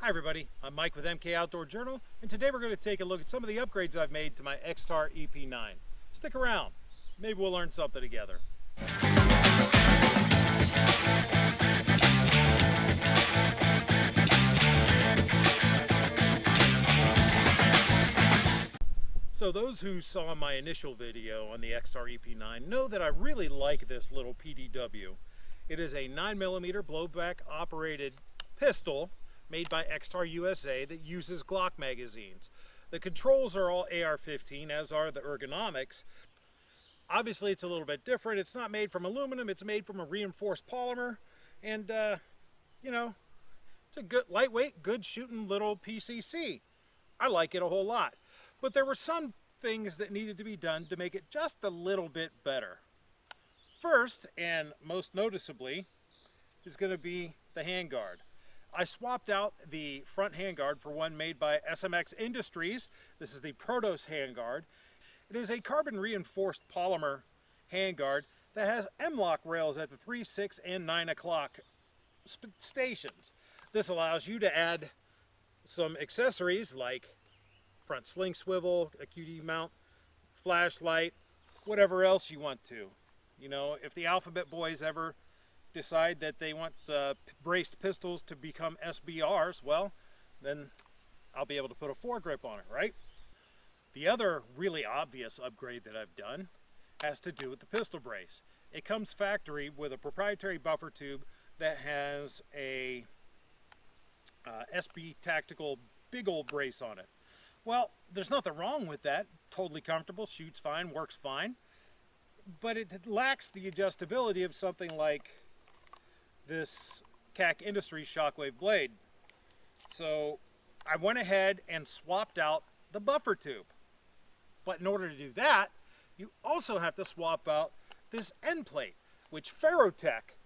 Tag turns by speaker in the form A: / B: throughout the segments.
A: Hi everybody, I'm Mike with MK Outdoor Journal, and today we're going to take a look at some of the upgrades I've made to my Extar EP9. Stick around, maybe we'll learn something together. So those who saw my initial video on the Extar EP9 know that I really like this little PDW. It is a 9mm blowback operated pistol made by Extar USA that uses Glock magazines. The controls are all AR-15, as are the ergonomics. Obviously it's a little bit different. It's not made from aluminum, it's made from a reinforced polymer, and you know, it's a good, lightweight, good shooting little PCC. I like it a whole lot. But there were some things that needed to be done to make it just a little bit better. First, and most noticeably, is going to be the handguard. I swapped out the front handguard for one made by SMX Industries. This is the Protos handguard. It is a carbon reinforced polymer handguard that has M-LOK rails at the 3, 6, and 9 o'clock stations. This allows you to add some accessories like front sling swivel, a QD mount, flashlight, whatever else you want to. You know, if the Alphabet Boys ever decide that they want braced pistols to become SBRs, well, then I'll be able to put a foregrip on it, right? The other really obvious upgrade that I've done has to do with the pistol brace. It comes factory with a proprietary buffer tube that has a SB Tactical big old brace on it. Well, there's nothing wrong with that. Totally comfortable, shoots fine, works fine. But it lacks the adjustability of something like this CAC Industries Shockwave blade. So I went ahead and swapped out the buffer tube. But in order to do that, you also have to swap out this end plate, which Ferrotech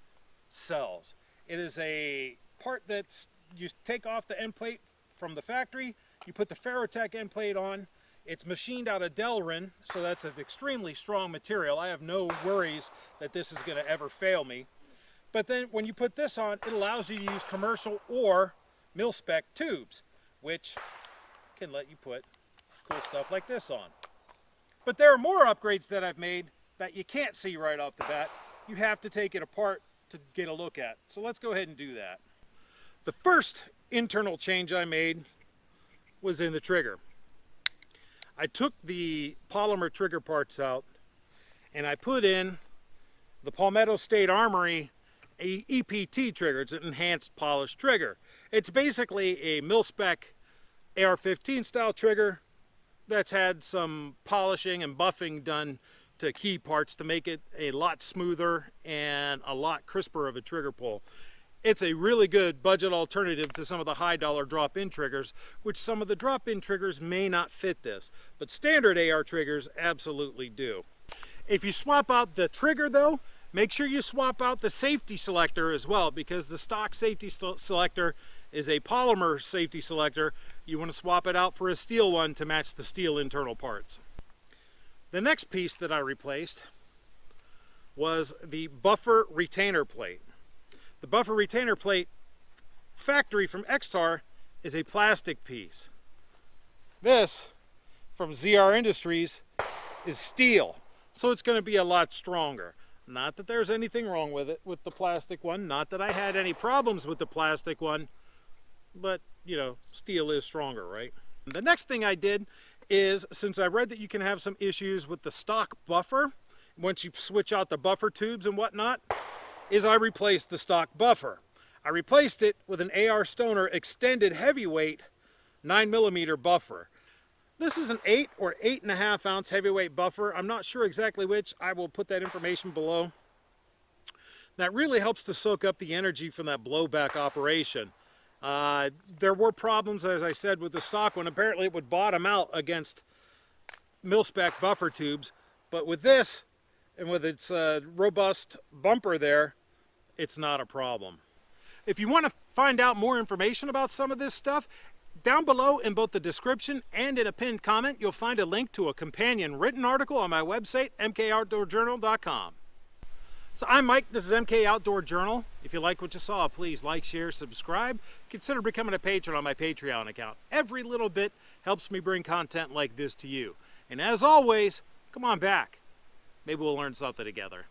A: sells. It is a part that's, you take off the end plate from the factory, you put the Ferrotech end plate on. It's machined out of Delrin, so that's an extremely strong material. I have no worries that this is going to ever fail me. But then when you put this on, it allows you to use commercial or mil-spec tubes, which can let you put cool stuff like this on. But there are more upgrades that I've made that you can't see right off the bat. You have to take it apart to get a look at. So let's go ahead and do that. The first internal change I made was in the trigger. I took the polymer trigger parts out and I put in the Palmetto State Armory EPT trigger. It's an enhanced polished trigger. It's basically a mil-spec AR-15 style trigger that's had some polishing and buffing done to key parts to make it a lot smoother and a lot crisper of a trigger pull. It's a really good budget alternative to some of the high dollar drop-in triggers, which some of the drop-in triggers may not fit this, but standard AR triggers absolutely do. If you swap out the trigger though, make sure you swap out the safety selector as well, because the stock safety selector is a polymer safety selector. You want to swap it out for a steel one to match the steel internal parts. The next piece that I replaced was the buffer retainer plate. The buffer retainer plate factory from Extar is a plastic piece. This from ZR Industries is steel, so it's going to be a lot stronger. Not that there's anything wrong with it, with the plastic one, not that I had any problems with the plastic one, but you know, steel is stronger, right? The next thing I did is, since I read that you can have some issues with the stock buffer once you switch out the buffer tubes and whatnot, is I replaced the stock buffer. I replaced it with an AR Stoner extended heavyweight 9mm buffer. This is an 8 or 8.5 ounce heavyweight buffer. I'm not sure exactly which. I will put that information below. That really helps to soak up the energy from that blowback operation. There were problems, as I said, with the stock one. Apparently it would bottom out against mil-spec buffer tubes, but with this, and with its robust bumper there, it's not a problem. If you want to find out more information about some of this stuff, down below in both the description and in a pinned comment, you'll find a link to a companion written article on my website, mkoutdoorjournal.com. So I'm Mike, this is MK Outdoor Journal. If you like what you saw, please like, share, subscribe. Consider becoming a patron on my Patreon account. Every little bit helps me bring content like this to you. And as always, come on back. Maybe we'll learn something together.